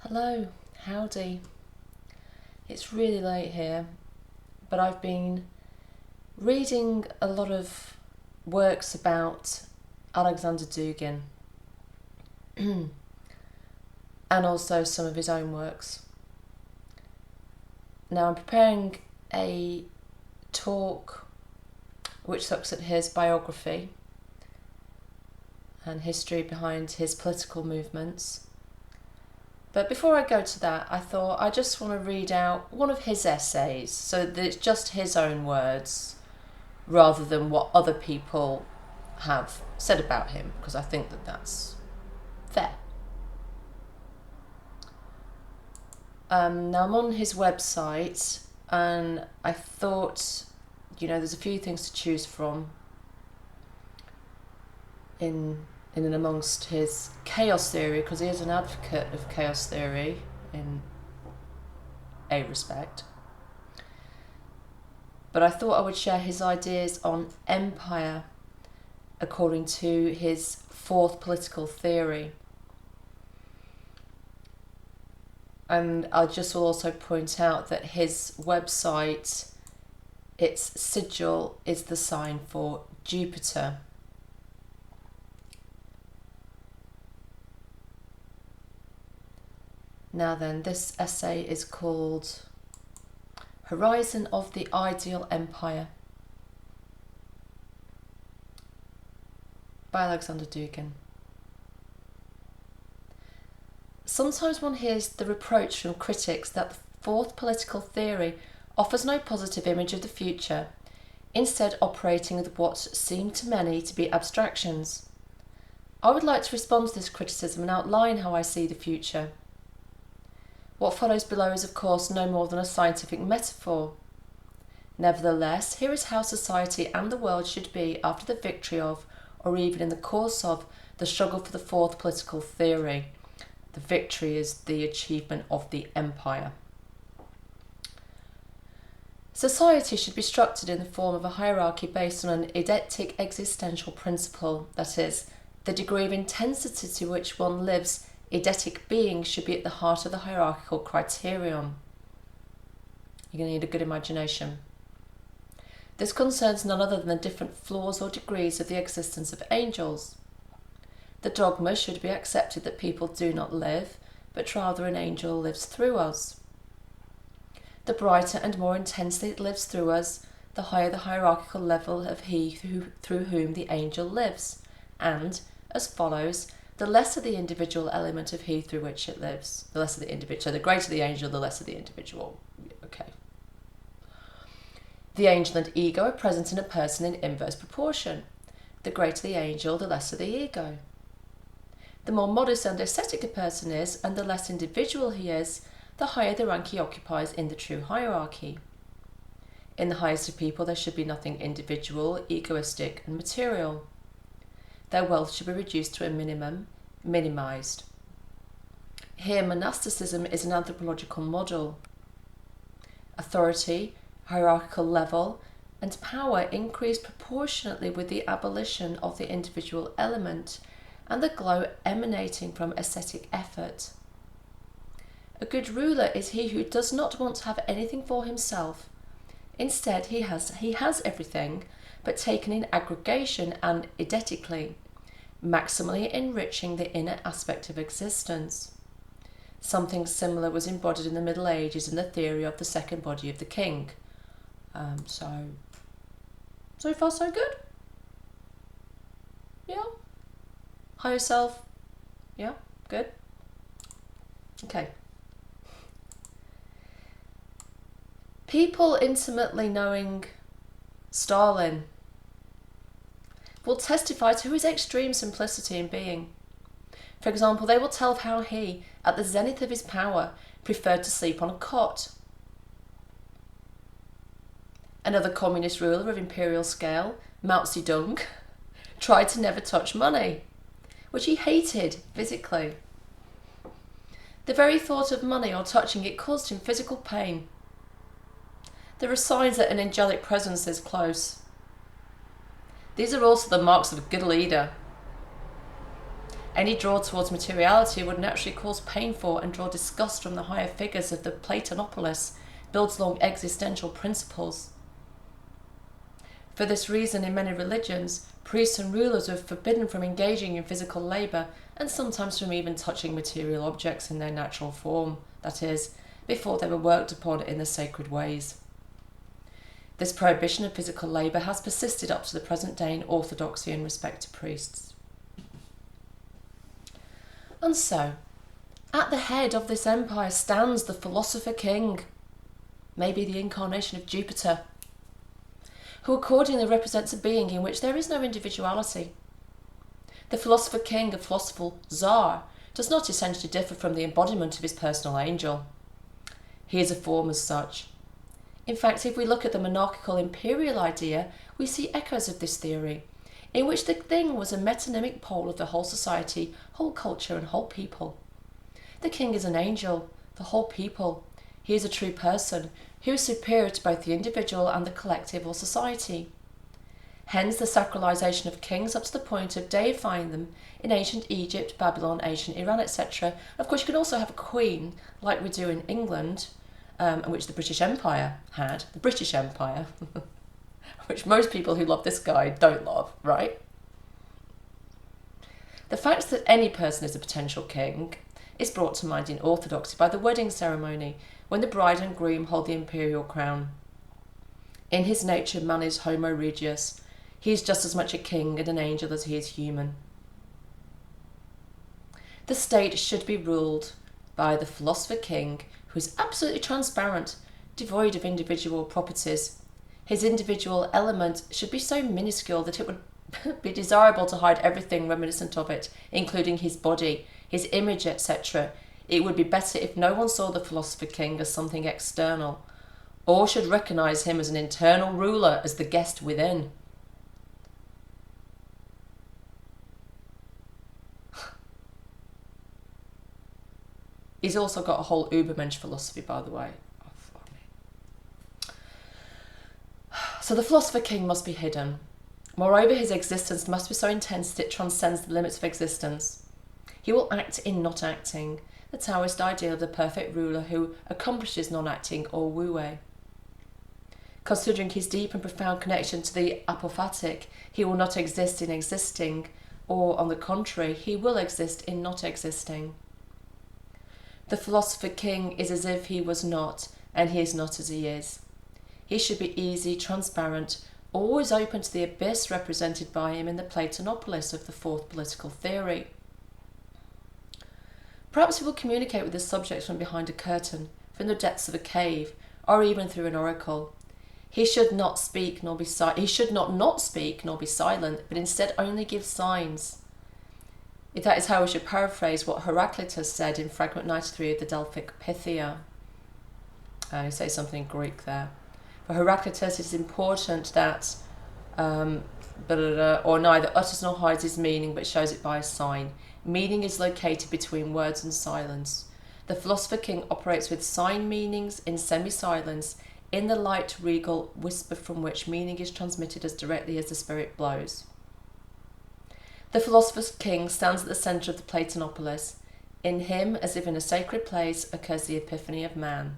Hello, howdy. It's really late here, but I've been reading a lot of works about Alexander Dugin and also some of his own works. Now I'm preparing a talk which looks at his biography and history behind his political movements. But before I go to that, I thought I just want to read out one of his essays so that it's just his own words rather than what other people have said about him, because I think that that's fair. Now I'm on his website and I thought, there's a few things to choose from in and amongst his chaos theory, because he is an advocate of chaos theory in a respect. But I thought I would share his ideas on empire according to his fourth political theory. And I just will also point out that his website, its sigil is the sign for Jupiter. Now then, this essay is called Horizon of the Ideal Empire by Alexander Dugin. Sometimes one hears the reproach from critics that the fourth political theory offers no positive image of the future, instead operating with what seem to many to be abstractions. I would like to respond to this criticism and outline how I see the future. What follows below is of course no more than a scientific metaphor. Nevertheless, here is how society and the world should be after the victory of, or even in the course of, the struggle for the fourth political theory. The victory is the achievement of the empire. Society should be structured in the form of a hierarchy based on an eidetic existential principle, that is, the degree of intensity to which one lives. Eidetic being should be at the heart of the hierarchical criterion. You're going to need a good imagination. This concerns none other than the different floors or degrees of the existence of angels. The dogma should be accepted that people do not live, but rather an angel lives through us. The brighter and more intensely it lives through us, the higher the hierarchical level of he through whom the angel lives, and, as follows, the lesser the individual element of he through which it lives. The lesser the individual. So the greater the angel, the lesser the individual. Okay. The angel and ego are present in a person in inverse proportion. The greater the angel, the lesser the ego. The more modest and ascetic a person is, and the less individual he is, the higher the rank he occupies in the true hierarchy. In the highest of people there should be nothing individual, egoistic and material. Their wealth should be reduced to a minimum, minimized. Here, monasticism is an anthropological model. Authority, hierarchical level, and power increase proportionately with the abolition of the individual element and the glow emanating from ascetic effort. A good ruler is he who does not want to have anything for himself. Instead, he has everything, but taken in aggregation and eidetically, maximally enriching the inner aspect of existence. Something similar was embodied in the Middle Ages in the theory of the second body of the king. So far so good? Yeah? Higher self? Yeah? Good? Okay. People intimately knowing Stalin will testify to his extreme simplicity in being. For example, they will tell of how he, at the zenith of his power, preferred to sleep on a cot. Another communist ruler of imperial scale, Mao Zedong, tried to never touch money, which he hated physically. The very thought of money or touching it caused him physical pain. There are signs that an angelic presence is close. These are also the marks of a good leader. Any draw towards materiality would naturally cause pain for and draw disgust from the higher figures of the Platonopolis, builds along existential principles. For this reason, in many religions, priests and rulers were forbidden from engaging in physical labour and sometimes from even touching material objects in their natural form, that is, before they were worked upon in the sacred ways. This prohibition of physical labour has persisted up to the present day in orthodoxy in respect to priests. And so, at the head of this empire stands the philosopher king, maybe the incarnation of Jupiter, who accordingly represents a being in which there is no individuality. The philosopher king, a philosopher czar, does not essentially differ from the embodiment of his personal angel. He is a form as such. In fact, if we look at the monarchical imperial idea, we see echoes of this theory, in which the thing was a metonymic pole of the whole society, whole culture and whole people. The king is an angel, the whole people. He is a true person, who is superior to both the individual and the collective or society. Hence the sacralisation of kings up to the point of deifying them in ancient Egypt, Babylon, ancient Iran, etc. Of course, you can also have a queen, like we do in England, which the British Empire had, the British Empire, which most people who love this guy don't love, right? The fact that any person is a potential king is brought to mind in orthodoxy by the wedding ceremony, when the bride and groom hold the imperial crown. In his nature, man is homo regius. He is just as much a king and an angel as he is human. The state should be ruled by the philosopher king, who is absolutely transparent, devoid of individual properties. His individual element should be so minuscule that it would be desirable to hide everything reminiscent of it, including his body, his image, etc. It would be better if no one saw the philosopher king as something external, or should recognise him as an internal ruler, as the guest within. He's also got a whole ubermensch philosophy, by the way. Oh, fuck me. So the philosopher king must be hidden. Moreover, his existence must be so intense that it transcends the limits of existence. He will act in not acting, the Taoist ideal of the perfect ruler who accomplishes non-acting or wu-wei. Considering his deep and profound connection to the apophatic, he will not exist in existing, or on the contrary, he will exist in not existing. The philosopher king is as if he was not, and he is not as he is. He should be easy, transparent, always open to the abyss represented by him in the Platonopolis of the fourth political theory. Perhaps he will communicate with his subjects from behind a curtain, from the depths of a cave, or even through an oracle. He should not speak nor be he should not speak nor be silent, but instead only give signs. That is how we should paraphrase what Heraclitus said in fragment 93 of the Delphic Pythia. I say something in Greek there. For Heraclitus, it is important that or neither utters nor hides his meaning, but shows it by a sign. Meaning is located between words and silence. The philosopher king operates with sign meanings in semi-silence, in the light regal whisper from which meaning is transmitted as directly as the spirit blows. The philosopher king stands at the centre of the Platonopolis. In him, as if in a sacred place, occurs the epiphany of man.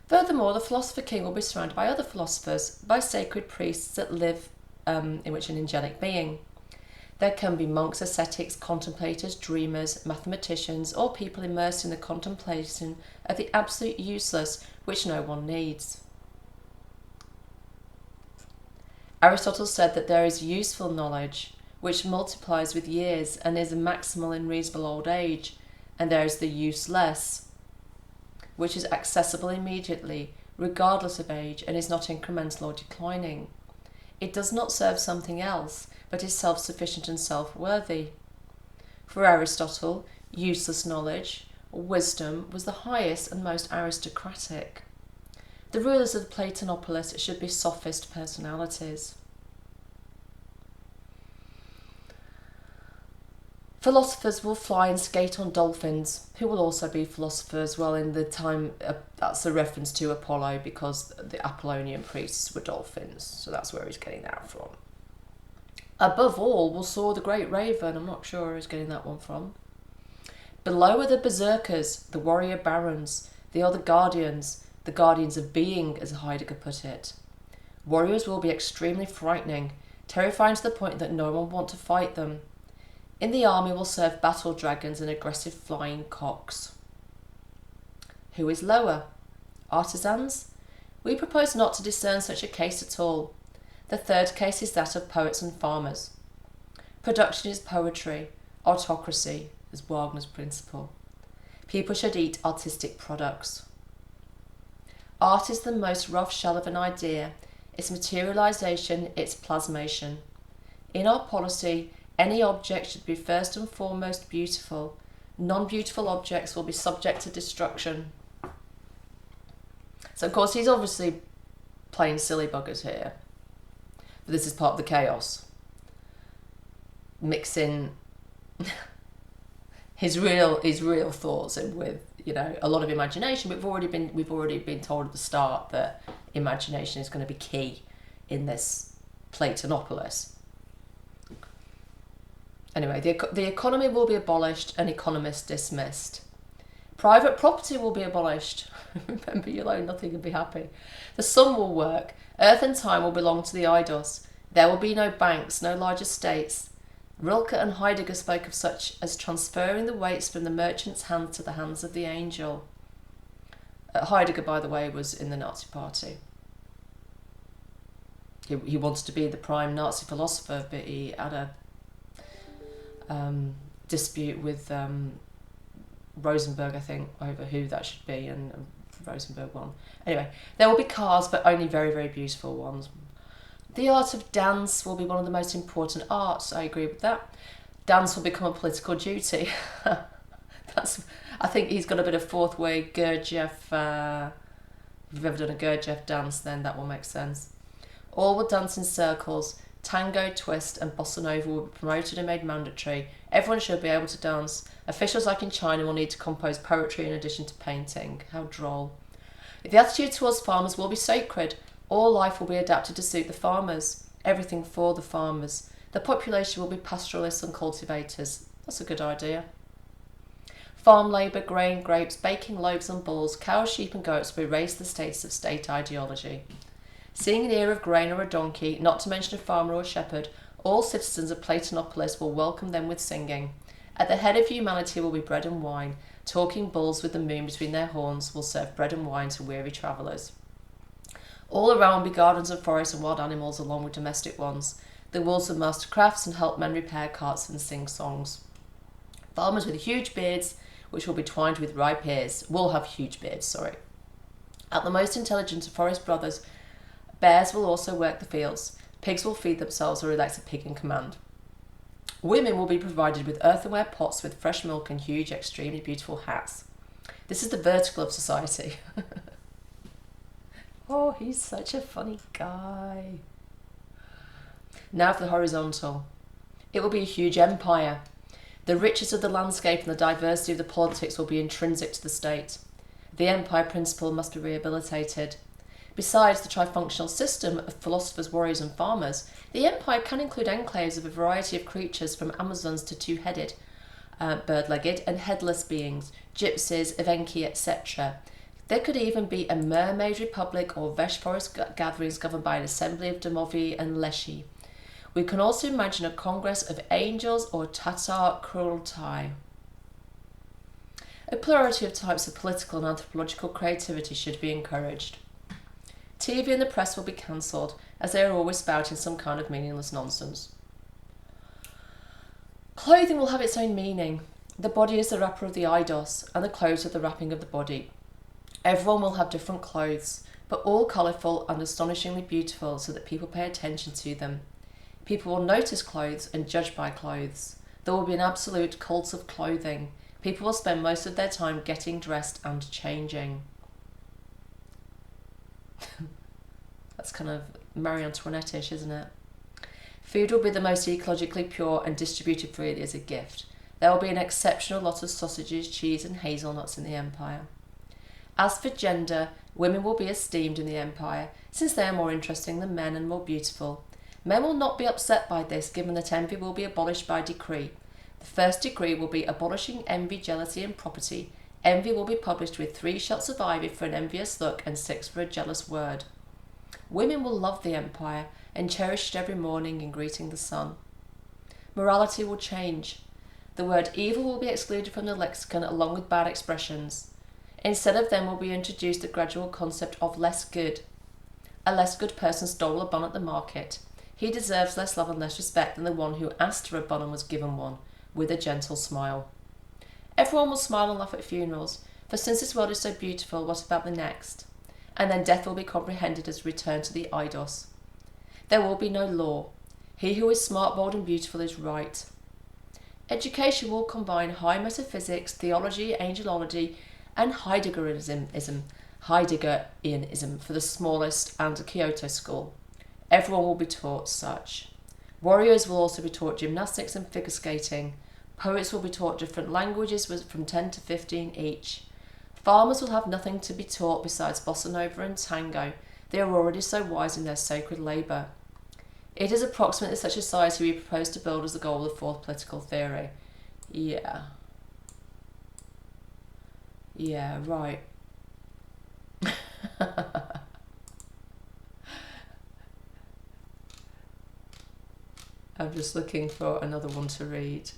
Furthermore, the philosopher king will be surrounded by other philosophers, by sacred priests that live in which an angelic being. There can be monks, ascetics, contemplators, dreamers, mathematicians, or people immersed in the contemplation of the absolute useless, which no one needs. Aristotle said that there is useful knowledge, which multiplies with years and is a maximal in reasonable old age, and there is the useless, which is accessible immediately, regardless of age, and is not incremental or declining. It does not serve something else, but is self-sufficient and self-worthy. For Aristotle, useless knowledge, or wisdom, was the highest and most aristocratic. The rulers of the Platonopolis should be sophist personalities. Philosophers will fly and skate on dolphins, who will also be philosophers. Well, in the time, that's a reference to Apollo, because the Apollonian priests were dolphins, so that's where he's getting that from. Above all will soar the great raven. I'm not sure who's getting that one from. Below are the berserkers, the warrior barons. They are the guardians of being, as Heidegger put it. Warriors will be extremely frightening, terrifying to the point that no one will want to fight them. In the army will serve battle dragons and aggressive flying cocks. Who is lower? Artisans? We propose not to discern such a case at all. The third case is that of poets and farmers. Production is poetry, autocracy is Wagner's principle. People should eat artistic products. Art is the most rough shell of an idea, its materialisation, its plasmation. In our policy, any object should be first and foremost beautiful. Non-beautiful objects will be subject to destruction. So, of course, he's obviously playing silly buggers here. But this is part of the chaos. Mixing his real thoughts in with, you know, a lot of imagination. We've already been told at the start that imagination is going to be key in this Platonopolis. Anyway, the economy will be abolished and economists dismissed. Private property will be abolished. Remember, you'll own nothing and be happy. The sun will work. Earth and time will belong to the eidos. There will be no banks, no large estates. Rilke and Heidegger spoke of such as transferring the weights from the merchant's hands to the hands of the angel. Heidegger, by the way, was in the Nazi Party. He wanted to be the prime Nazi philosopher, but he had a dispute with Rosenberg, I think, over who that should be, and Rosenberg won. Anyway, there will be cars, but only very, very beautiful ones. The art of dance will be one of the most important arts. I agree with that. Dance will become a political duty. I think he's got a bit of fourth way Gurdjieff. If you've ever done a Gurdjieff dance, then that will make sense. All will dance in circles. Tango, twist, and bossa nova will be promoted and made mandatory. Everyone should be able to dance. Officials, like in China, will need to compose poetry in addition to painting. How droll. The attitude towards farmers will be sacred. All life will be adapted to suit the farmers. Everything for the farmers. The population will be pastoralists and cultivators. That's a good idea. Farm labour, grain, grapes, baking loaves and bulls, cows, sheep and goats will raise the status of state ideology. Seeing an ear of grain or a donkey, not to mention a farmer or a shepherd, all citizens of Platonopolis will welcome them with singing. At the head of humanity will be bread and wine. Talking bulls with the moon between their horns will serve bread and wine to weary travellers. All around will be gardens and forests and wild animals along with domestic ones. The wolves will master crafts and help men repair carts and sing songs. Farmers with huge beards, which will be twined with ripe ears, will have huge beards, At the most intelligent of forest brothers, bears will also work the fields. Pigs will feed themselves or elect a pig in command. Women will be provided with earthenware pots with fresh milk and huge, extremely beautiful hats. This is the vertical of society. Oh, he's such a funny guy. Now for the horizontal. It will be a huge empire. The riches of the landscape and the diversity of the politics will be intrinsic to the state. The empire principle must be rehabilitated. Besides the trifunctional system of philosophers, warriors and farmers, the empire can include enclaves of a variety of creatures from Amazons to two-headed, bird-legged and headless beings, gypsies, evenki, etc. There could even be a mermaid republic or Vesh forest gatherings governed by an assembly of Domovi and Leshy. We can also imagine a congress of angels or Tatar Kurultai. A plurality of types of political and anthropological creativity should be encouraged. TV and the press will be cancelled, as they are always spouting some kind of meaningless nonsense. Clothing will have its own meaning. The body is the wrapper of the eidos, and the clothes are the wrapping of the body. Everyone will have different clothes, but all colourful and astonishingly beautiful so that people pay attention to them. People will notice clothes and judge by clothes. There will be an absolute cult of clothing. People will spend most of their time getting dressed and changing. That's kind of Marie Antoinette-ish, isn't it? Food will be the most ecologically pure and distributed freely as a gift. There will be an exceptional lot of sausages, cheese and hazelnuts in the empire. As for gender, women will be esteemed in the empire, since they are more interesting than men and more beautiful. Men will not be upset by this, given that envy will be abolished by decree. The first decree will be abolishing envy, jealousy, and property. Envy will be published with 3 shots of ivy for an envious look and 6 for a jealous word. Women will love the empire and cherish it every morning in greeting the sun. Morality will change. The word evil will be excluded from the lexicon along with bad expressions. Instead of them will be introduced the gradual concept of less good. A less good person stole a bun at the market. He deserves less love and less respect than the one who asked for a bun and was given one, with a gentle smile. Everyone will smile and laugh at funerals, for since this world is so beautiful, what about the next? And then death will be comprehended as a return to the eidos. There will be no law. He who is smart, bold, and beautiful is right. Education will combine high metaphysics, theology, angelology, and Heideggerianism for the smallest, and a Kyoto school. Everyone will be taught such. Warriors will also be taught gymnastics and figure skating. Poets will be taught different languages from 10 to 15 each. Farmers will have nothing to be taught besides bossa nova and tango. They are already so wise in their sacred labour. It is approximately such a society we propose to build as the goal of the fourth political theory. Yeah, right. I'm just looking for another one to read.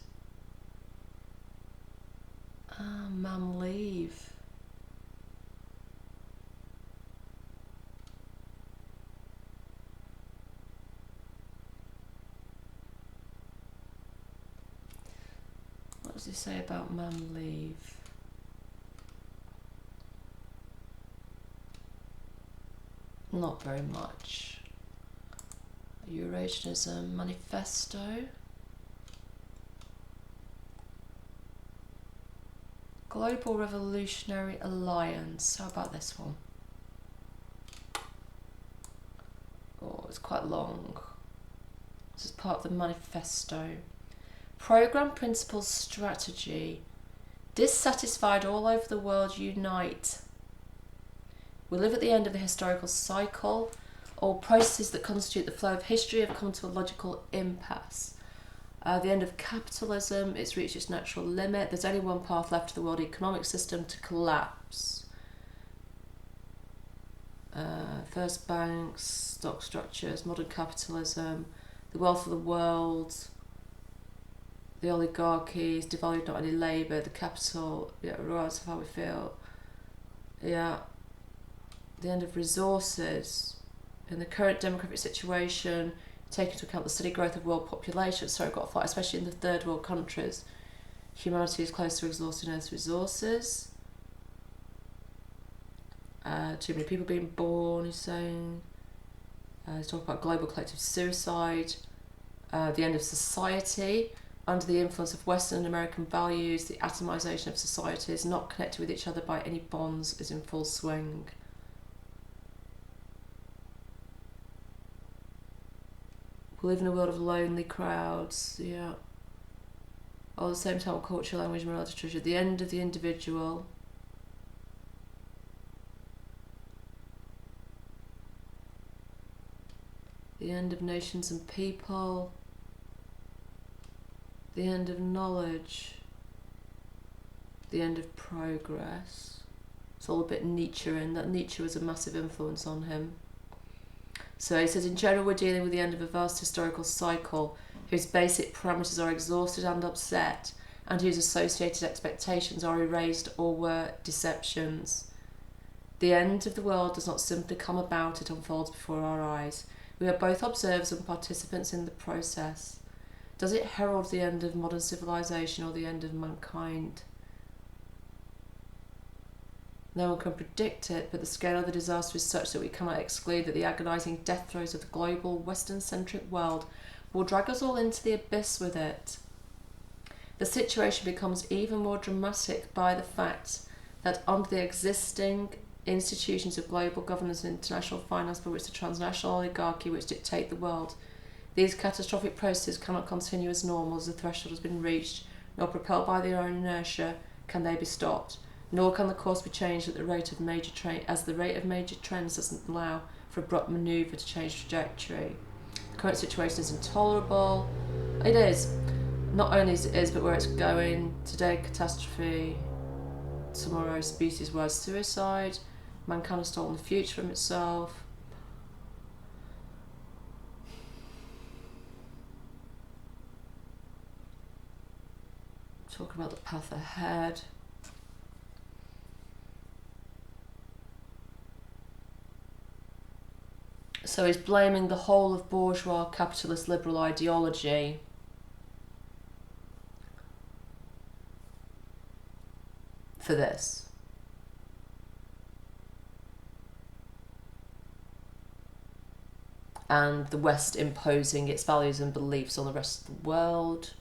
Man, leave. What does he say about man, leave? Not very much. Eurasianism manifesto. Global Revolutionary Alliance. How about this one? Oh, it's quite long. This is part of the manifesto. Program, principles, strategy. Dissatisfied all over the world, unite. We live at the end of the historical cycle. All processes that constitute the flow of history have come to a logical impasse. The end of capitalism, it's reached its natural limit. There's only one path left for the world economic system to collapse. First banks, stock structures, modern capitalism, the wealth of the world, the oligarchies, devalued not any labour, the capital, regardless of how we feel. The end of resources. In the current demographic situation, take into account the steady growth of world population, especially in the third world countries, humanity is close to exhausting Earth's resources. Too many people being born, he's saying. He's talking about global collective suicide. The end of society. Under the influence of Western and American values, the atomization of societies not connected with each other by any bonds is in full swing. We live in a world of lonely crowds, All at the same time, culture, language, morality, treasure. The end of the individual. The end of nations and people. The end of knowledge. The end of progress. It's all a bit Nietzschean. That Nietzsche was a massive influence on him. So he says, in general, we're dealing with the end of a vast historical cycle whose basic parameters are exhausted and upset, and whose associated expectations are erased or were deceptions. The end of the world does not simply come about, it unfolds before our eyes. We are both observers and participants in the process. Does it herald the end of modern civilization or the end of mankind? No one can predict it, but the scale of the disaster is such that we cannot exclude that the agonising death throes of the global, Western-centric world will drag us all into the abyss with it. The situation becomes even more dramatic by the fact that under the existing institutions of global governance and international finance by which the transnational oligarchy which dictate the world, these catastrophic processes cannot continue as normal as the threshold has been reached, nor propelled by their own inertia can they be stopped. Nor can the course be changed at the rate of major trends doesn't allow for abrupt manoeuvre to change trajectory. current situation is intolerable. It is. Not only as it is, but where it's going. Today, catastrophe. Tomorrow, species-wide suicide. Mankind has stolen the future from itself. Talk about the path ahead. So he's blaming the whole of bourgeois capitalist liberal ideology for this. And the West imposing its values and beliefs on the rest of the world.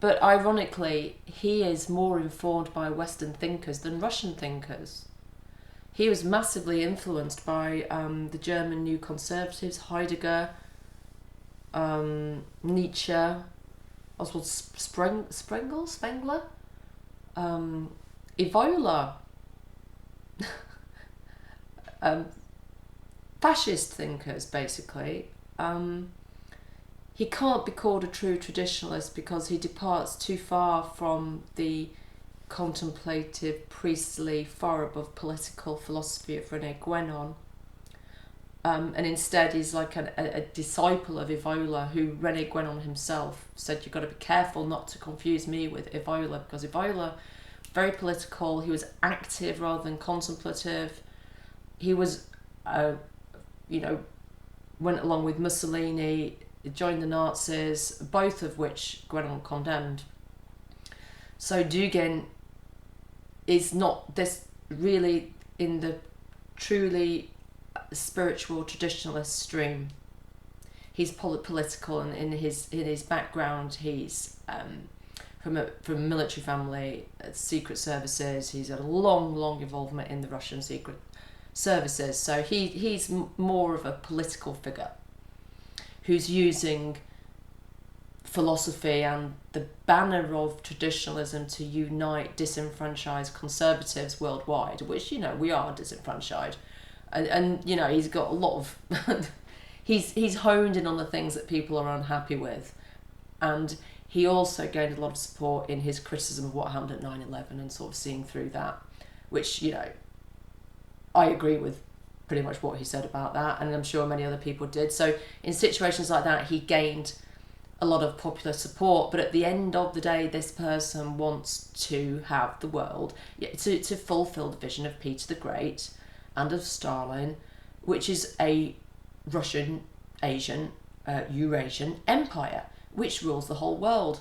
But ironically, he is more informed by Western thinkers than Russian thinkers. He was massively influenced by the German New Conservatives, Heidegger, Nietzsche, Oswald Spengler, Evola, fascist thinkers, basically. He can't be called a true traditionalist because he departs too far from the contemplative, priestly, far above political philosophy of René Guénon. And instead he's like a disciple of Evola, who René Guénon himself said, you've got to be careful not to confuse me with Evola, because Evola, very political, he was active rather than contemplative. He was, went along with Mussolini, joined the Nazis, both of which Guénon condemned. So Dugin is not this really in the truly spiritual traditionalist stream. He's political, and in his background, he's from a military family, secret services. He's had a long involvement in the Russian secret services. So he's more of a political figure who's using philosophy and the banner of traditionalism to unite disenfranchised conservatives worldwide, which, we are disenfranchised. And he's got a lot of... he's honed in on the things that people are unhappy with. And he also gained a lot of support in his criticism of what happened at 9/11 and sort of seeing through that, which, I agree with pretty much what he said about that, and I'm sure many other people did. So in situations like that, he gained a lot of popular support, but at the end of the day, this person wants to have the world, to fulfill the vision of Peter the Great and of Stalin, which is a Russian, Asian, Eurasian empire, which rules the whole world.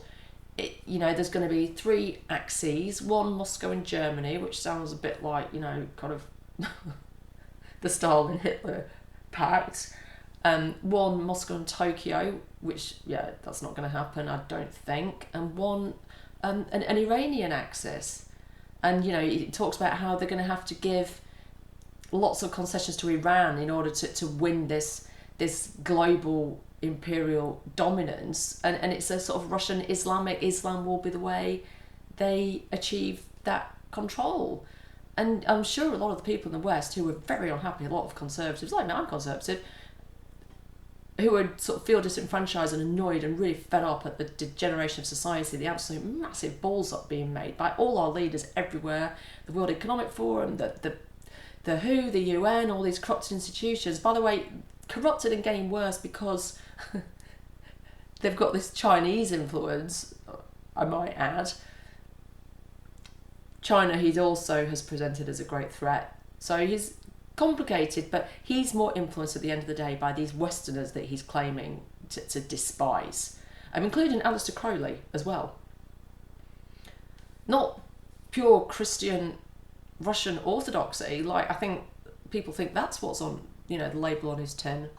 There's going to be 3 axes, one Moscow and Germany, which sounds a bit like, kind of the Stalin-Hitler pact. One Moscow and Tokyo, which, that's not going to happen, I don't think. And one, an Iranian axis. And, it talks about how they're going to have to give lots of concessions to Iran in order to win this global imperial dominance. And it's a sort of Russian Islam will be the way they achieve that control. And I'm sure a lot of the people in the West who were very unhappy, a lot of conservatives, like me, I'm conservative, who would sort of feel disenfranchised and annoyed and really fed up at the degeneration of society, the absolute massive balls up being made by all our leaders everywhere, the World Economic Forum, the WHO, the UN, all these corrupted institutions. By the way, corrupted and getting worse because they've got this Chinese influence, I might add. China, he also has presented as a great threat. So he's complicated, but he's more influenced at the end of the day by these Westerners that he's claiming to despise. Including Aleister Crowley as well. Not pure Christian Russian orthodoxy, like I think people think that's what's on, the label on his tin.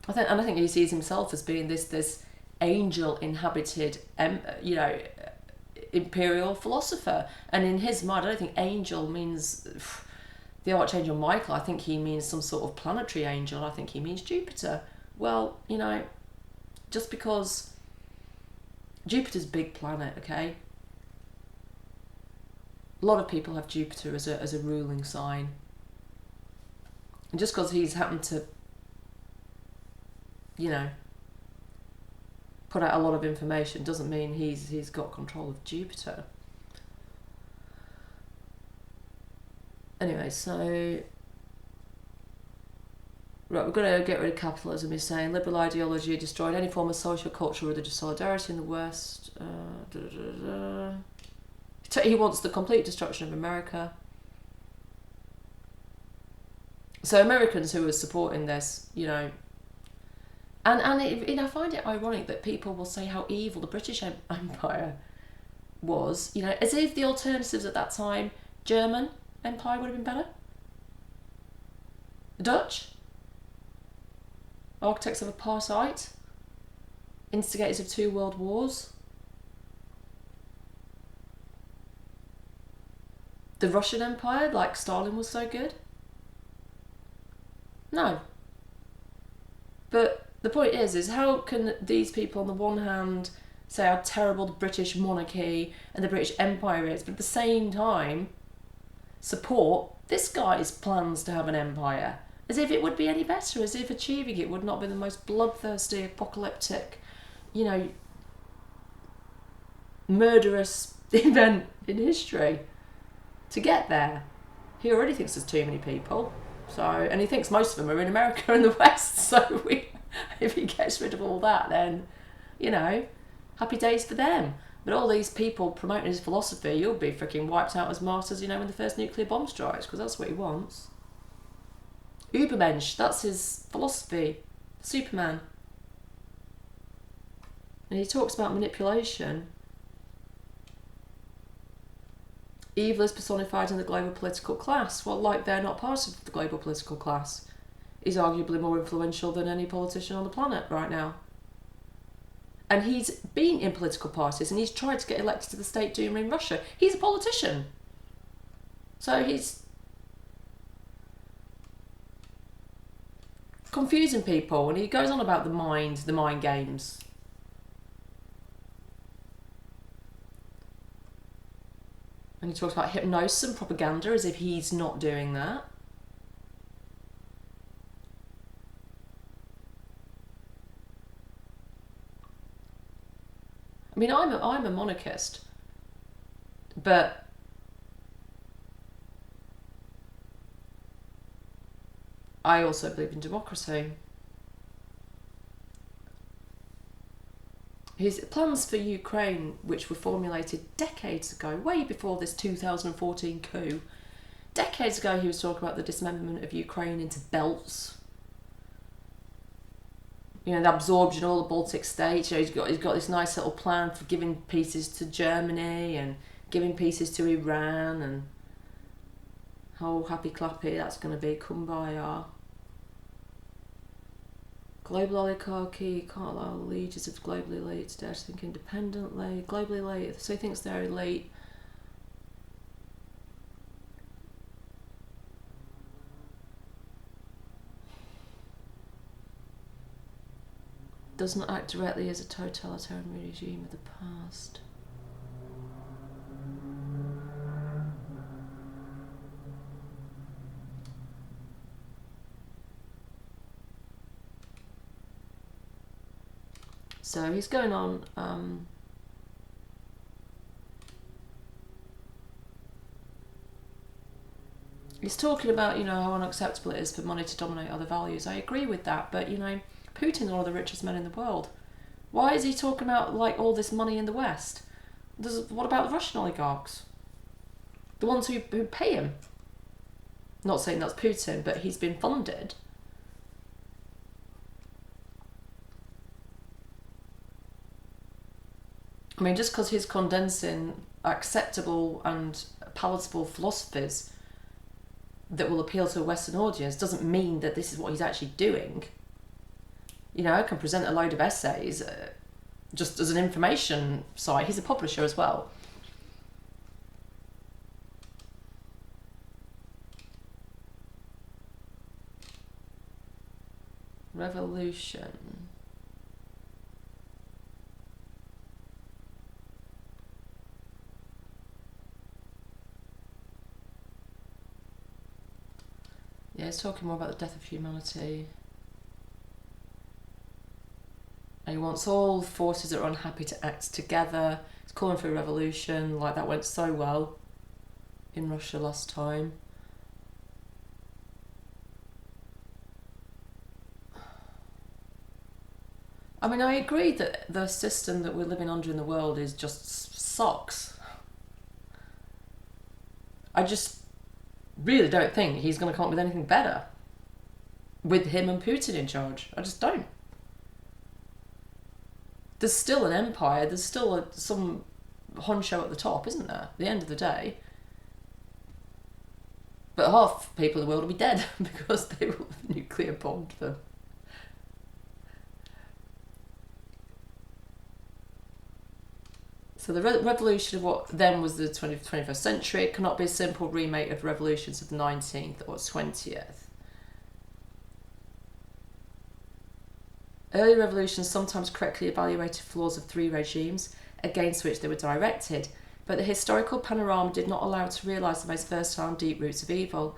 I think he sees himself as being this angel-inhabited, Imperial philosopher, and in his mind, I don't think angel means the Archangel Michael. I think he means some sort of planetary angel. I think he means Jupiter. Well, just because Jupiter's a big planet, okay, A lot of people have Jupiter as a ruling sign. And just because he's happened to, you know, put out a lot of information doesn't mean he's got control of Jupiter. Anyway, so... Right, we're going to get rid of capitalism. He's saying liberal ideology destroyed any form of social, cultural, religious solidarity in the West. He wants the complete destruction of America. So Americans who are supporting this, you know, and I find it ironic that people will say how evil the British Empire was, you know, as if the alternatives at that time, German Empire would have been better. The Dutch, architects of apartheid, instigators of 2 world wars. The Russian Empire, like Stalin, was so good. No. But the point is how can these people on the one hand say how terrible the British monarchy and the British Empire is, but at the same time support this guy's plans to have an empire? As if it would be any better, as if achieving it would not be the most bloodthirsty, apocalyptic, you know, murderous event in history to get there. He already thinks there's too many people, so, and he thinks most of them are in America and the West, so if he gets rid of all that, then, you know, happy days for them. But all these people promoting his philosophy, you'll be freaking wiped out as martyrs, you know, when the first nuclear bomb strikes, because that's what he wants. Ubermensch, that's his philosophy. Superman. And he talks about manipulation. Evil is personified in the global political class. Well, like they're not part of the global political class. He's arguably more influential than any politician on the planet right now. And he's been in political parties and he's tried to get elected to the State Duma in Russia. He's a politician. So he's confusing people, and he goes on about the mind games. And he talks about hypnosis and propaganda as if he's not doing that. I mean, I'm a monarchist, but I also believe in democracy. His plans for Ukraine, which were formulated decades ago, way before this 2014 coup, decades ago he was talking about the dismemberment of Ukraine into belts. You know, the absorption of all the Baltic states. You know, he's got this nice little plan for giving pieces to Germany and giving pieces to Iran, and oh, happy clappy, that's going to be kumbaya. Global oligarchy, can't allow the leaders of global elite to dare to think independently. Global elite, so he thinks they're elite. Does not act directly as a totalitarian regime of the past. So he's going on, he's talking about, you know, how unacceptable it is for money to dominate other values. I agree with that, but, you know, Putin's one of the richest men in the world. Why is he talking about, like, all this money in the West? What about the Russian oligarchs? The ones who pay him? Not saying that's Putin, but he's been funded. I mean, just because he's condensing acceptable and palatable philosophies that will appeal to a Western audience doesn't mean that this is what he's actually doing. You know, I can present a load of essays just as an information site. He's a publisher as well. Revolution. Yeah, he's talking more about the death of humanity. And he wants all forces that are unhappy to act together. He's calling for a revolution, like that went so well in Russia last time. I mean, I agree that the system that we're living under in the world is just sucks. I just really don't think he's going to come up with anything better with him and Putin in charge. I just don't. There's still an empire, there's still some honcho at the top, isn't there, at the end of the day? But half people in the world will be dead because they will nuclear bombed them. So the revolution of what then was the 21st century cannot be a simple remake of revolutions of the 19th or 20th. Early revolutions sometimes correctly evaluated flaws of three regimes against which they were directed, but the historical panorama did not allow to realise the most versatile and deep roots of evil.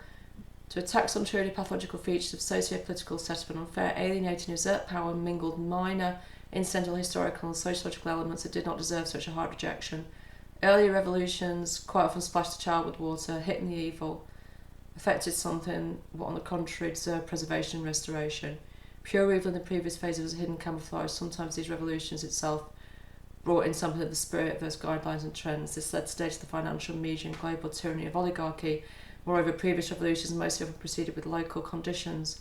To attack some truly pathological features of socio-political setup and unfair, alienating, usurped power mingled minor incidental historical and sociological elements that did not deserve such a hard rejection. Earlier revolutions quite often splashed the child with water, hitting the evil, affected something what on the contrary deserved preservation and restoration. Pure evil in the previous phase was a hidden camouflage. Sometimes these revolutions itself brought in something of the spirit versus guidelines and trends. This led stage to the financial, media and global tyranny of oligarchy. Moreover, previous revolutions mostly often proceeded with local conditions,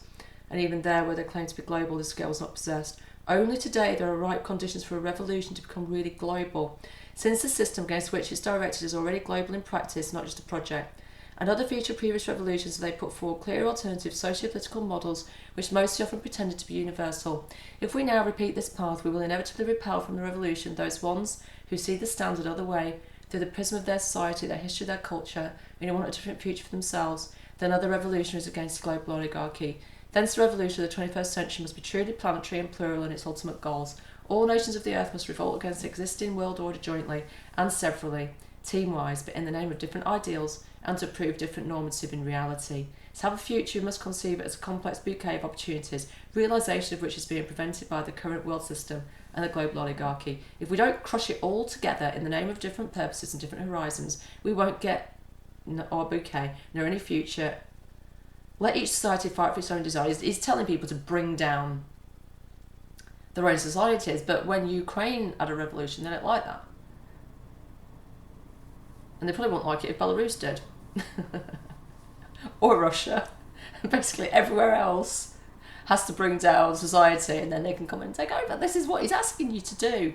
and even there where they claimed to be global, the scale was not possessed. Only today there are ripe conditions for a revolution to become really global, since the system against which it's directed is already global in practice, not just a project. And other feature previous revolutions, they put forward clear alternative socio-political models which most often pretended to be universal. If we now repeat this path, we will inevitably repel from the revolution those ones who see the standard other way, through the prism of their society, their history, their culture, and who want a different future for themselves than other revolutionaries against global oligarchy. Thence the revolution of the 21st century must be truly planetary and plural in its ultimate goals. All nations of the earth must revolt against the existing world order jointly and severally, team-wise, but in the name of different ideals, and to prove different normative in reality. To have a future, we must conceive it as a complex bouquet of opportunities, realisation of which is being prevented by the current world system and the global oligarchy. If we don't crush it all together in the name of different purposes and different horizons, we won't get our bouquet, nor any future. Let each society fight for its own desires. He's telling people to bring down their own societies, but when Ukraine had a revolution, they don't like that. And they probably won't like it if Belarus did. Or Russia. Basically everywhere else has to bring down society and then they can come in and take over. This is what he's asking you to do.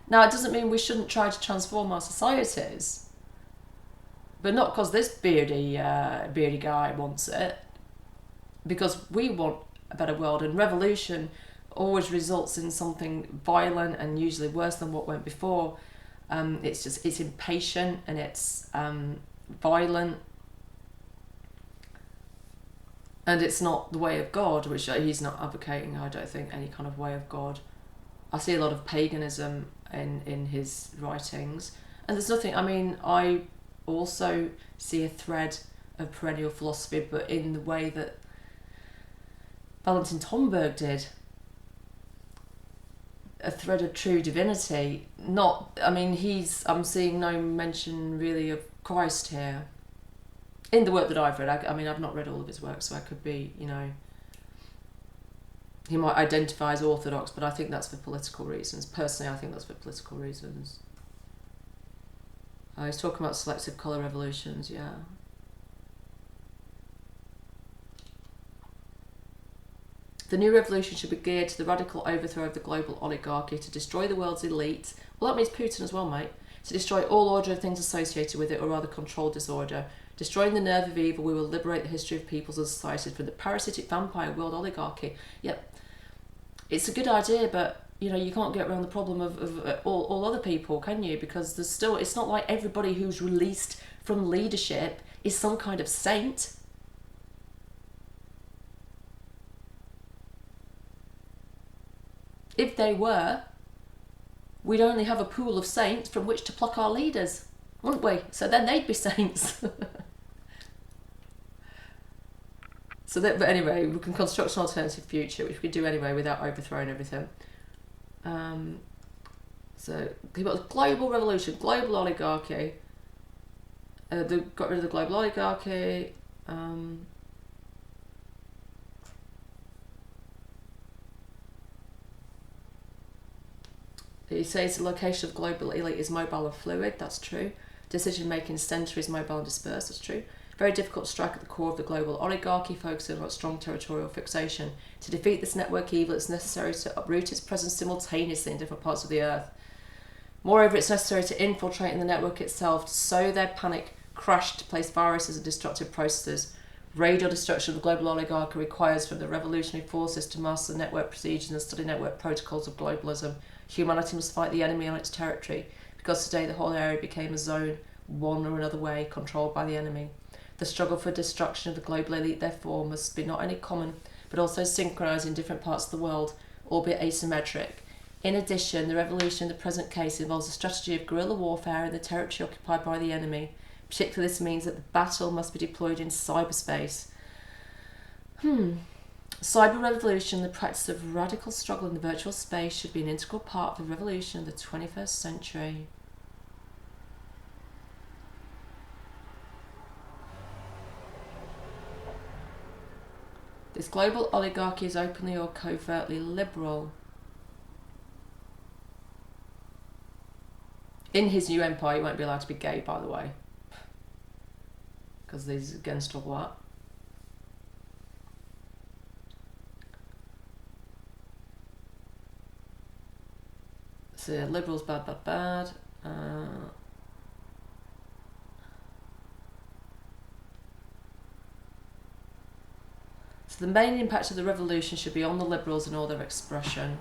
Now, it doesn't mean we shouldn't try to transform our societies, but not because this beardy guy wants it, because we want a better world, and revolution always results in something violent and usually worse than what went before. It's impatient and it's violent, and it's not the way of God, which he's not advocating, I don't think, any kind of way of God. I see a lot of paganism in his writings, and there's nothing, I mean, I also see a thread of perennial philosophy, but in the way that Valentin Tomberg did, a thread of true divinity. Not, I mean, I'm seeing no mention really of Christ here in the work that I've read. I mean, I've not read all of his work, so I could be, he might identify as orthodox, but I think that's for political reasons. Personally, I think that's for political reasons. He's talking about selective colour revolutions, yeah. The new revolution should be geared to the radical overthrow of the global oligarchy, to destroy the world's elite. Well, that means Putin as well, mate. To destroy all order of things associated with it, or rather controlled disorder. Destroying the nerve of evil, we will liberate the history of peoples and societies from the parasitic vampire world oligarchy. Yep, it's a good idea, but you can't get around the problem of all other people, can you? Because there's still, it's not like everybody who's released from leadership is some kind of saint. If they were, we'd only have a pool of saints from which to pluck our leaders, wouldn't we? So then they'd be saints. So that, but anyway, we can construct an alternative future, which we do anyway without overthrowing everything. So you've got global revolution, global oligarchy. They got rid of the global oligarchy. He says the location of global elite is mobile and fluid. That's true. Decision-making centre is mobile and dispersed. That's true. Very difficult to strike at the core of the global oligarchy, focusing on strong territorial fixation. To defeat this network evil, it's necessary to uproot its presence simultaneously in different parts of the earth. Moreover, it's necessary to infiltrate in the network itself, to sow their panic, crash, to place viruses and destructive processes. Raid or destruction of the global oligarchy requires from the revolutionary forces to master the network procedures and study network protocols of globalism. Humanity must fight the enemy on its territory, because today the whole area became a zone, one or another way, controlled by the enemy. The struggle for destruction of the global elite, therefore, must be not only common, but also synchronised in different parts of the world, albeit asymmetric. In addition, the revolution in the present case involves a strategy of guerrilla warfare in the territory occupied by the enemy. Particularly, this means that the battle must be deployed in cyberspace. Cyber revolution, the practice of radical struggle in the virtual space, should be an integral part of the revolution of the 21st century. This global oligarchy is openly or covertly liberal. In his new empire, you won't be allowed to be gay, by the way, because he's against all that. So liberals, bad, bad, bad. So the main impact of the revolution should be on the liberals and all their expression.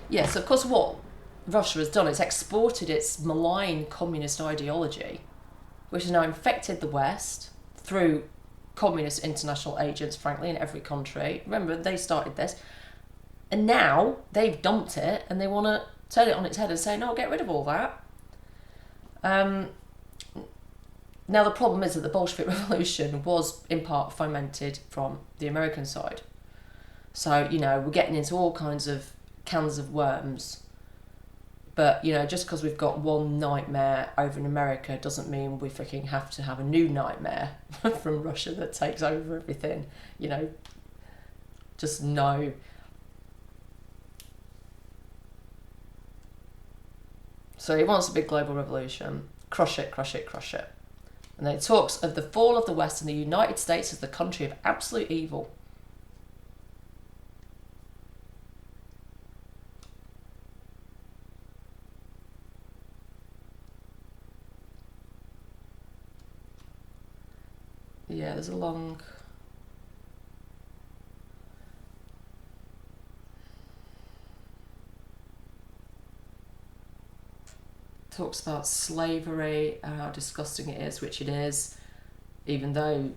Yes, of course, what Russia has done is exported its malign communist ideology, which has now infected the West through communist international agents, frankly, in every country. Remember, they started this. And now they've dumped it and they want to turn it on its head and say, no, get rid of all that. Now, the problem is that the Bolshevik Revolution was in part fomented from the American side. So, you know, we're getting into all kinds of cans of worms. But, you know, just because we've got one nightmare over in America doesn't mean we freaking have to have a new nightmare from Russia that takes over everything. You know, just know. So he wants a big global revolution. Crush it, crush it, crush it. And then it talks of the fall of the West and the United States as the country of absolute evil. Yeah, there's a long... Talks about slavery and how disgusting it is, which it is, even though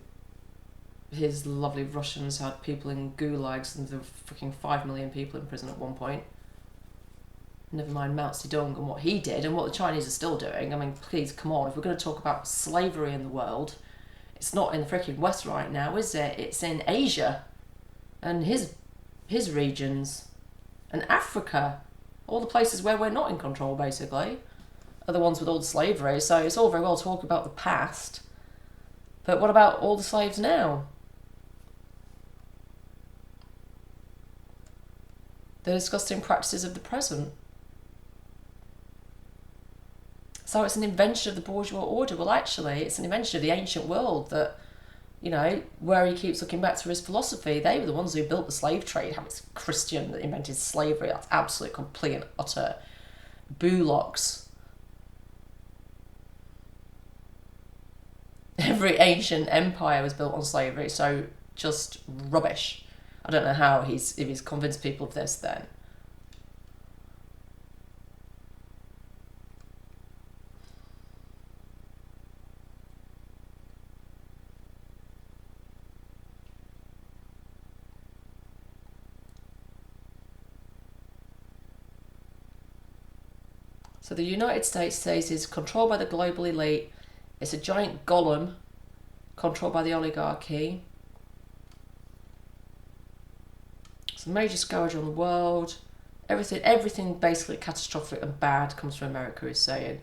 his lovely Russians had people in gulags and there were freaking 5 million people in prison at one point. Never mind Mao Zedong and what he did and what the Chinese are still doing. I mean, please, come on, if we're going to talk about slavery in the world, it's not in the freaking West right now, is it? It's in Asia and his regions and Africa, all the places where we're not in control, basically, are the ones with all the slavery. So it's all very well talking about the past, but what about all the slaves now? The disgusting practices of the present. So it's an invention of the bourgeois order. Well, actually, it's an invention of the ancient world that, you know, where he keeps looking back to his philosophy. They were the ones who built the slave trade. How it's Christian that invented slavery. That's absolute, complete and utter boolocks. Every ancient empire was built on slavery, so just rubbish. I don't know how if he's convinced people of this then. So the United States says is controlled by the global elite. It's a giant golem controlled by the oligarchy. major scourge on the world. Everything basically catastrophic and bad comes from America, is saying.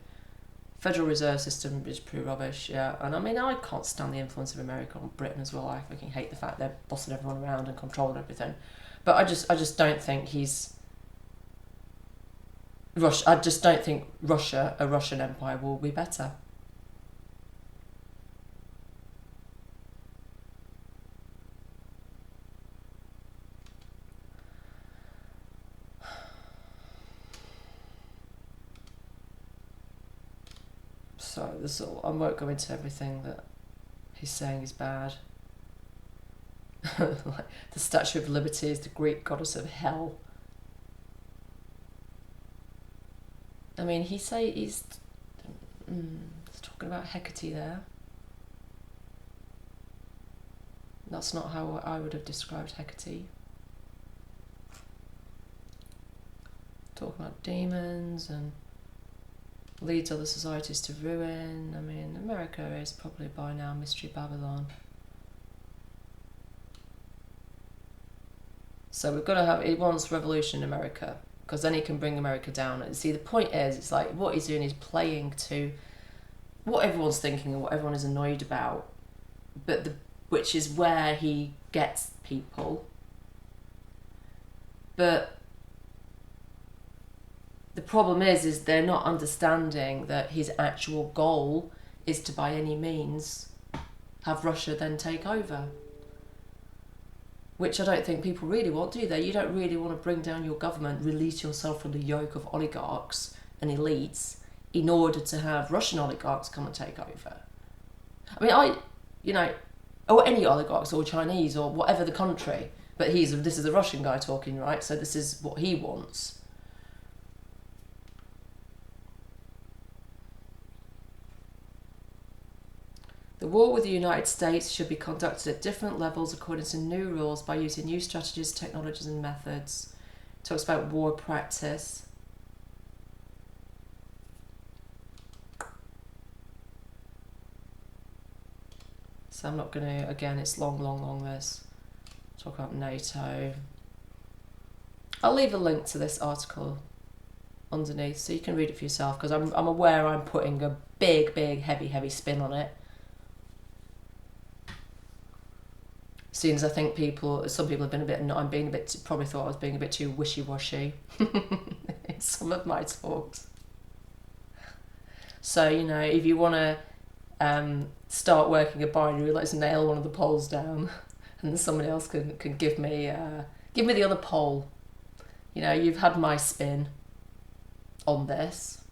Federal Reserve System is pretty rubbish, yeah. And I mean, I can't stand the influence of America on Britain as well. I fucking hate the fact they're bossing everyone around and controlling everything. But I just don't think he's... I just don't think Russia, a Russian empire, will be better. So I won't go into everything that he's saying is bad. Like, the Statue of Liberty is the Greek goddess of hell. I mean, he's talking about Hecate there. That's not how I would have described Hecate. Talking about demons and leads other societies to ruin. I mean, America is probably by now Mystery Babylon. So we've got to have... He wants revolution in America, because then he can bring America down. And see, the point is, it's like what he's doing is playing to what everyone's thinking and what everyone is annoyed about, but which is where he gets people. But the problem is they're not understanding that his actual goal is to, by any means, have Russia then take over. Which I don't think people really want, do they? You don't really want to bring down your government, release yourself from the yoke of oligarchs and elites in order to have Russian oligarchs come and take over. I mean, or any oligarchs or Chinese or whatever the country, but this is a Russian guy talking, right? So this is what he wants. The war with the United States should be conducted at different levels according to new rules by using new strategies, technologies and methods. Talks about war practice. So I'm not going to, again, it's long this. Talk about NATO. I'll leave a link to this article underneath so you can read it for yourself, because I'm aware I'm putting a big, heavy spin on it. Seeing as I think some people have been probably thought I was being a bit too wishy-washy in some of my talks. So, if you want to start working a binary, let's nail one of the poles down, and then somebody else can give me the other pole. You've had my spin on this,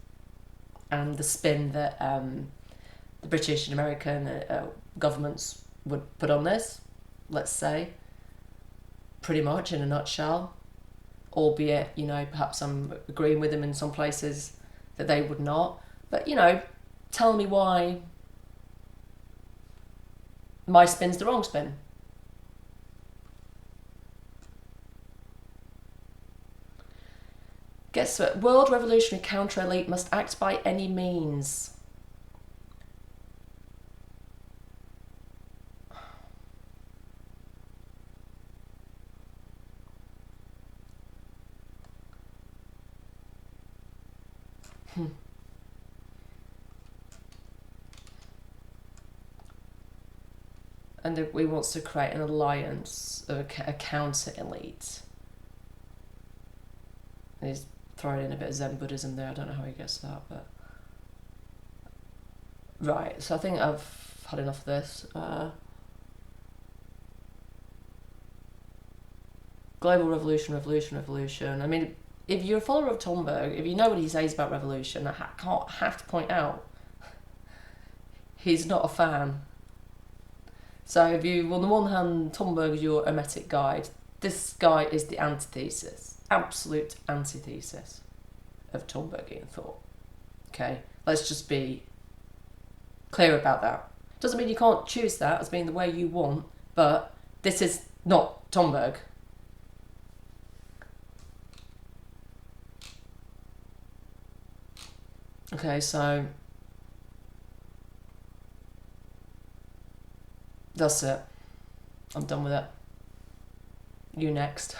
and the spin that the British and American governments would put on this. Let's say, pretty much in a nutshell, albeit, perhaps I'm agreeing with them in some places that they would not. But, tell me why my spin's the wrong spin. Guess what? World revolutionary counter-elite must act by any means. And he wants to create an alliance of a counter-elite. And he's throwing in a bit of Zen Buddhism there. I don't know how he gets that, but... Right, so I think I've had enough of this. Global revolution. I mean, if you're a follower of Thunberg, if you know what he says about revolution, I have to point out he's not a fan. So if you, on the one hand, Thunberg is your hermetic guide, this guy is the antithesis, absolute antithesis of Thunbergian thought. Okay, let's just be clear about that. Doesn't mean you can't choose that as being the way you want, but this is not Thunberg. Okay, so that's it. I'm done with it. You next.